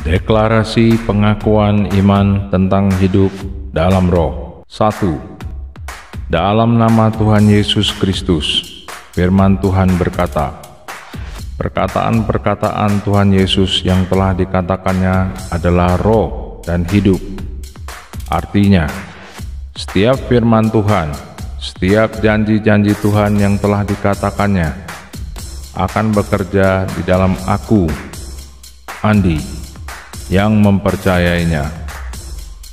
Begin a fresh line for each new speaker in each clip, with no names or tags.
Deklarasi pengakuan iman tentang hidup dalam Roh. 1. Dalam nama Tuhan Yesus Kristus, firman Tuhan berkata, perkataan-perkataan Tuhan Yesus yang telah dikatakannya adalah roh dan hidup. Artinya, setiap firman Tuhan, setiap janji-janji Tuhan yang telah dikatakannya akan bekerja di dalam aku, Andi, yang mempercayainya.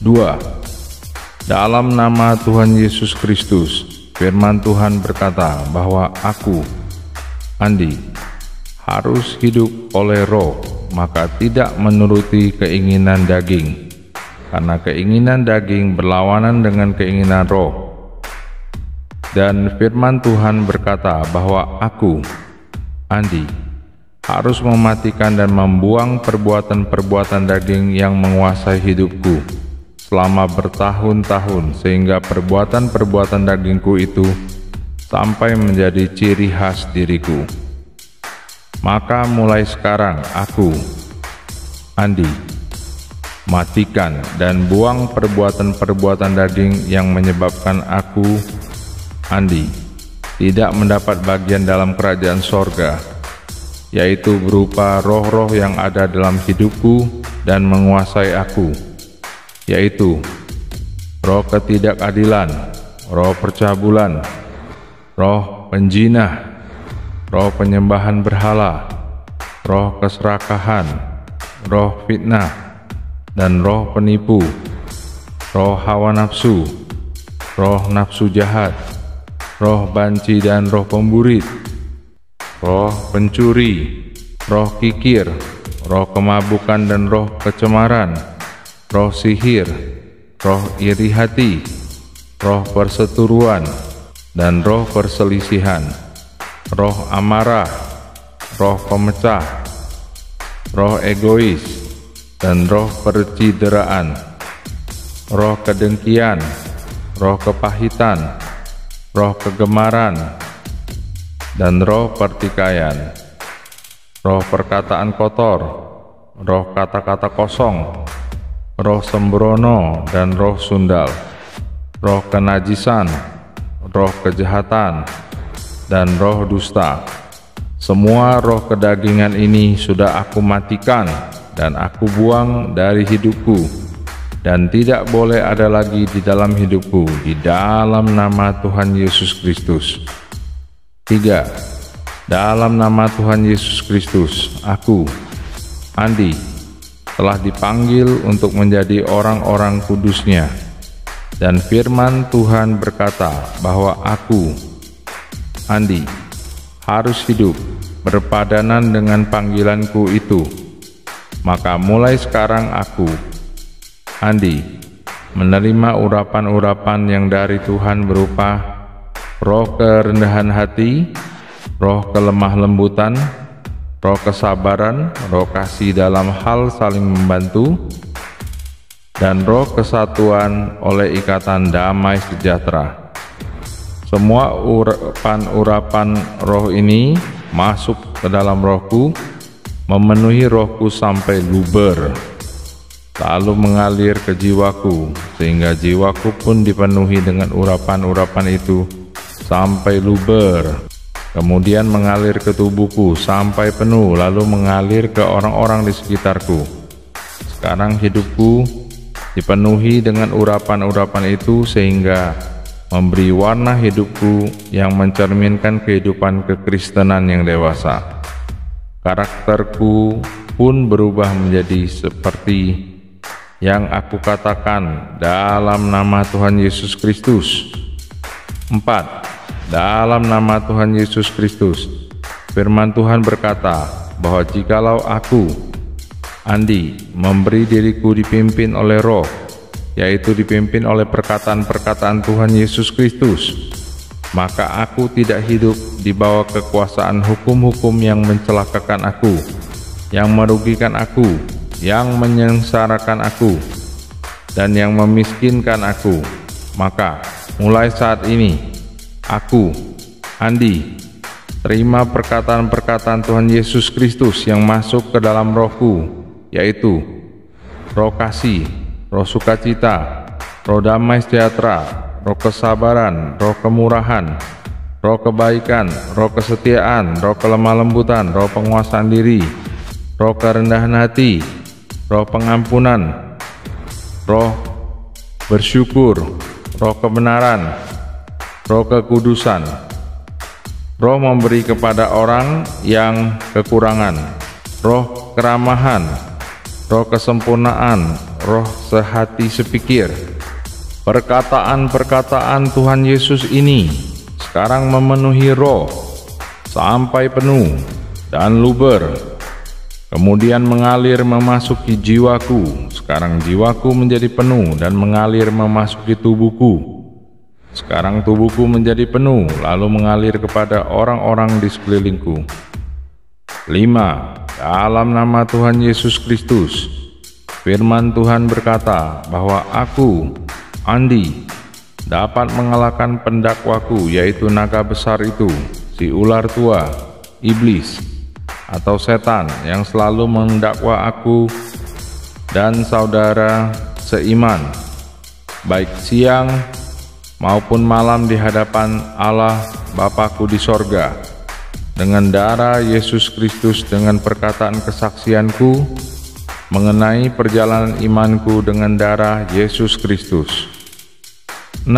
2. Dalam nama Tuhan Yesus Kristus, firman Tuhan berkata bahwa aku, Andi, harus hidup oleh roh, maka tidak menuruti keinginan daging, karena keinginan daging berlawanan dengan keinginan roh. Dan firman Tuhan berkata bahwa aku, Andi, harus mematikan dan membuang perbuatan-perbuatan daging yang menguasai hidupku selama bertahun-tahun, sehingga perbuatan-perbuatan dagingku itu sampai menjadi ciri khas diriku. Maka mulai sekarang aku, Andi, matikan dan buang perbuatan-perbuatan daging yang menyebabkan aku, Andi, tidak mendapat bagian dalam kerajaan sorga, yaitu berupa roh-roh yang ada dalam hidupku dan menguasai aku, yaitu roh ketidakadilan, roh percabulan, roh penjinah, roh penyembahan berhala, roh keserakahan, roh fitnah, dan roh penipu, roh hawa nafsu, roh nafsu jahat, roh banci dan roh pemburit, roh pencuri, roh kikir, roh kemabukan dan roh kecemaran, roh sihir, roh iri hati, roh perseteruan, dan roh perselisihan, roh amarah, roh pemecah, roh egois, dan roh percideraan, roh kedengkian, roh kepahitan, roh kegemaran, dan roh pertikaian, roh perkataan kotor, roh kata-kata kosong, roh sembrono dan roh sundal, roh kenajisan, roh kejahatan, dan roh dusta. Semua roh kedagingan ini sudah aku matikan dan aku buang dari hidupku, dan tidak boleh ada lagi di dalam hidupku, di dalam nama Tuhan Yesus Kristus. 3. Dalam nama Tuhan Yesus Kristus, aku, Andi, telah dipanggil untuk menjadi orang-orang kudusnya, dan firman Tuhan berkata bahwa aku, Andi, harus hidup berpadanan dengan panggilanku itu. Maka mulai sekarang aku, Andi, menerima urapan-urapan yang dari Tuhan berupa roh kerendahan hati, roh kelemah lembutan, roh kesabaran, roh kasih dalam hal saling membantu, dan roh kesatuan oleh ikatan damai sejahtera. Semua urapan-urapan roh ini masuk ke dalam rohku, memenuhi rohku sampai luber, lalu mengalir ke jiwaku, sehingga jiwaku pun dipenuhi dengan urapan-urapan itu sampai luber, kemudian mengalir ke tubuhku sampai penuh, lalu mengalir ke orang-orang di sekitarku. Sekarang hidupku dipenuhi dengan urapan-urapan itu, sehingga memberi warna hidupku yang mencerminkan kehidupan kekristenan yang dewasa. Karakterku pun berubah menjadi seperti yang aku katakan dalam nama Tuhan Yesus Kristus. 4. Dalam nama Tuhan Yesus Kristus, firman Tuhan berkata bahwa jikalau aku, Andi, memberi diriku dipimpin oleh roh, yaitu dipimpin oleh perkataan-perkataan Tuhan Yesus Kristus, maka aku tidak hidup di bawah kekuasaan hukum-hukum yang mencelakakan aku, yang merugikan aku, yang menyengsarakan aku, dan yang memiskinkan aku. Maka mulai saat ini aku, Andi, terima perkataan-perkataan Tuhan Yesus Kristus yang masuk ke dalam rohku, yaitu roh kasih, roh sukacita, roh damai sejahtera, roh kesabaran, roh kemurahan, roh kebaikan, roh kesetiaan, roh kelemah lembutan, roh penguasaan diri, roh kerendahan hati, roh pengampunan, roh bersyukur, roh kebenaran, roh kekudusan, roh memberi kepada orang yang kekurangan, roh keramahan, roh kesempurnaan, roh sehati sepikir. Perkataan-perkataan Tuhan Yesus ini sekarang memenuhi roh sampai penuh dan luber, kemudian mengalir memasuki jiwaku. Sekarang jiwaku menjadi penuh dan mengalir memasuki tubuhku. Sekarang tubuhku menjadi penuh lalu mengalir kepada orang-orang di sekelilingku. 5. Dalam nama Tuhan Yesus Kristus, firman Tuhan berkata bahwa aku, Andi, dapat mengalahkan pendakwaku, yaitu naga besar itu, si ular tua, iblis, atau setan yang selalu mendakwa aku dan saudara seiman, baik siang maupun malam di hadapan Allah Bapa-Ku di sorga. Dengan darah Yesus Kristus, dengan perkataan kesaksianku mengenai perjalanan imanku dengan darah Yesus Kristus. 6.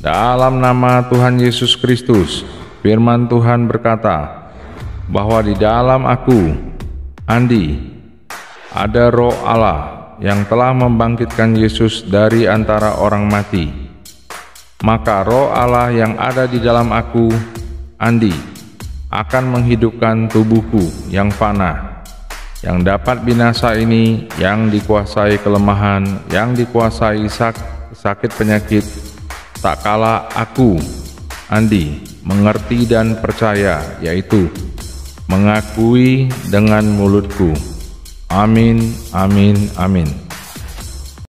Dalam nama Tuhan Yesus Kristus, firman Tuhan berkata bahwa di dalam aku, Andi, ada roh Allah yang telah membangkitkan Yesus dari antara orang mati. Maka roh Allah yang ada di dalam aku, Andi, akan menghidupkan tubuhku yang fana, yang dapat binasa ini, yang dikuasai kelemahan, yang dikuasai sakit penyakit, tak kala aku, Andi, mengerti dan percaya, yaitu mengakui dengan mulutku. Amin, amin, amin.